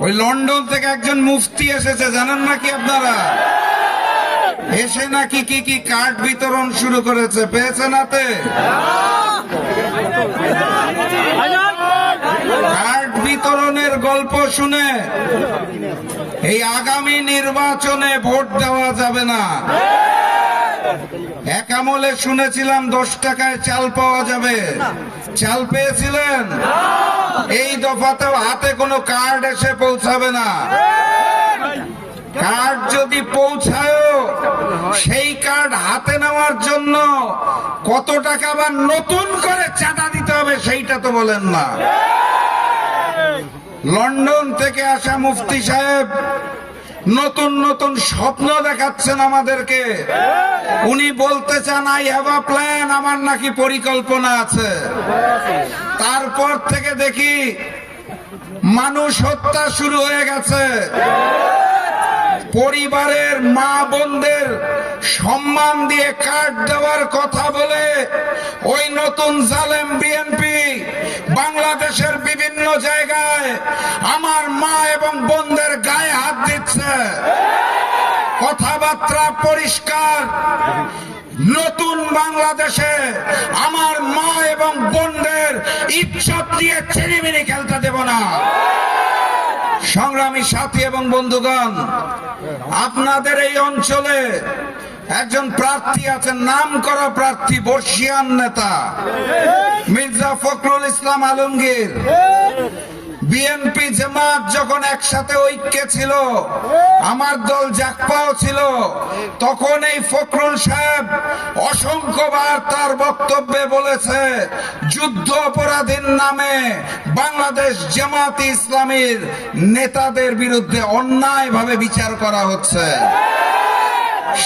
ওই লন্ডন থেকে একজন মুফতি এসেছে, জানেন নাকি আপনারা? এসে নাকি কি কি কার্ড বিতরণ শুরু করেছে, পেয়েছেন হাতে? কার্ড বিতরণের গল্প শুনে এই আগামী নির্বাচনে ভোট দেওয়া যাবে না। এক আমলে শুনেছিলাম 10 টাকায় চাল পাওয়া যাবে, চাল পেয়েছিলেন? এই দফাতেও হাতে কোনো কার্ড এসে পৌঁছাবে না। কার্ড যদি পৌঁছায়, সেই কার্ড হাতে নেওয়ার জন্য কত টাকা বা নতুন করে চাঁদা দিতে হবে সেইটা তো বলেন না। লন্ডন থেকে আসা মুফতি সাহেব নতুন নতুন স্বপ্ন দেখাচ্ছেন আমাদেরকে। উনি বলতে চান আই হ্যাভ আ প্ল্যান, আমার নাকি পরিকল্পনা আছে। তারপর থেকে দেখি মানুষ হত্যা শুরু হয়ে গেছে। পরিবারের মা বোনদের সম্মান দিয়ে কার্ড দেওয়ার কথা বলে ওই নতুন জালেম বিএনপি বাংলাদেশের বিভিন্ন জায়গায় আমার মা এবং বোনদের গায়ে হাত দিচ্ছে। কথাবার্তা পরিষ্কার, নতুন বাংলাদেশে আমার মা এবং বোনদের ইজ্জত দিয়ে ছিনিমিনি খেলতে দেব না। সংগ্রামী সাথী এবং বন্ধুগণ, আপনাদের এই অঞ্চলে একজন প্রার্থী আছেন, নাম করা প্রার্থী, বর্ষিয়ান নেতা মির্জা ফখরুল ইসলাম আলমগীর। বিএনপি জামাত যখন একসাথে ঐক্যে ছিল, আমার দল জাকপাও ছিল, তখন এই ফখরুল সাহেব অসংখ্যবার তার বক্তব্যে বলেছে যুদ্ধ অপরাধীর নামে বাংলাদেশ জামাত ইসলামীর নেতাদের বিরুদ্ধে অন্যায়ভাবে বিচার করা হচ্ছে।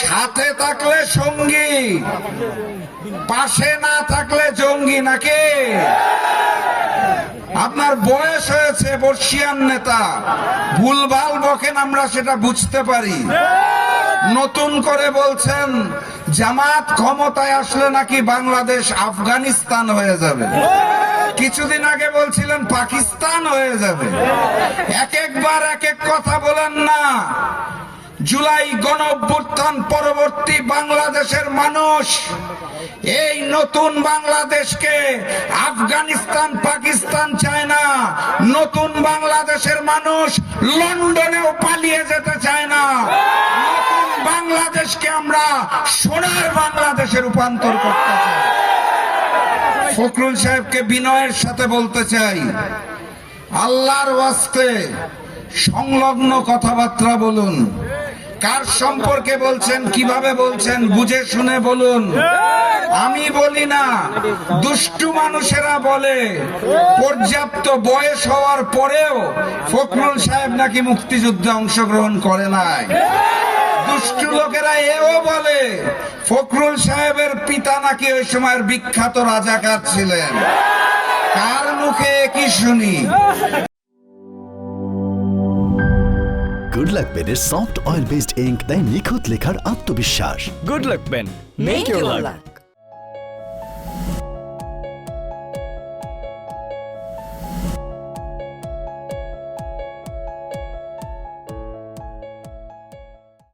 সাথে থাকলে সঙ্গী, পাশে না থাকলে জঙ্গি নাকি? আপনার বয়স হয়েছে, বর্ষিয়ান নেতা, ভুলভাল বকেন, আমরা সেটা বুঝতে পারি। নতুন করে বলছেন জামাত ক্ষমতায় আসলে নাকি বাংলাদেশ আফগানিস্তান হয়ে যাবে, কিছুদিন আগে বলছিলেন পাকিস্তান হয়ে যাবে। এক একবার এক এক কথা বলেন না। জুলাই গণঅভ্যুত্থান পরবর্তী বাংলাদেশের মানুষ এই নতুন বাংলাদেশকে আফগানিস্তান পাকিস্তান চায় না। নতুন বাংলাদেশের মানুষ লন্ডনেও পালিয়ে যেতে চায় না। নতুন বাংলাদেশকে আমরা সোনার বাংলাদেশে রূপান্তর করতে চাই। ফখরুল সাহেবকে বিনয়ের সাথে বলতে চাই, আল্লাহর ওয়াস্তে সংলগ্ন কথাবার্তা বলুন। কার সম্পর্কে বলছেন, কিভাবে বলছেন, বুঝে শুনে বলুন। আমি বলি না, দুষ্টু মানুষেরা বলে। পর্যাপ্ত বয়স হওয়ার পরেও ফখরুল সাহেব নাকি মুক্তিযুদ্ধে অংশগ্রহণ করে নাই। দুষ্টু লোকেরা এও বলে ফখরুল সাহেবের পিতা নাকি ওই সময়ের বিখ্যাত রাজাকার ছিলেন। কার মুখে কি শুনি? গুড লাক পেনের সফট অয়েল বেসড ইঙ্ক দেয় নিখুঁত লেখার আত্মবিশ্বাস। Good luck pen, make your lakh.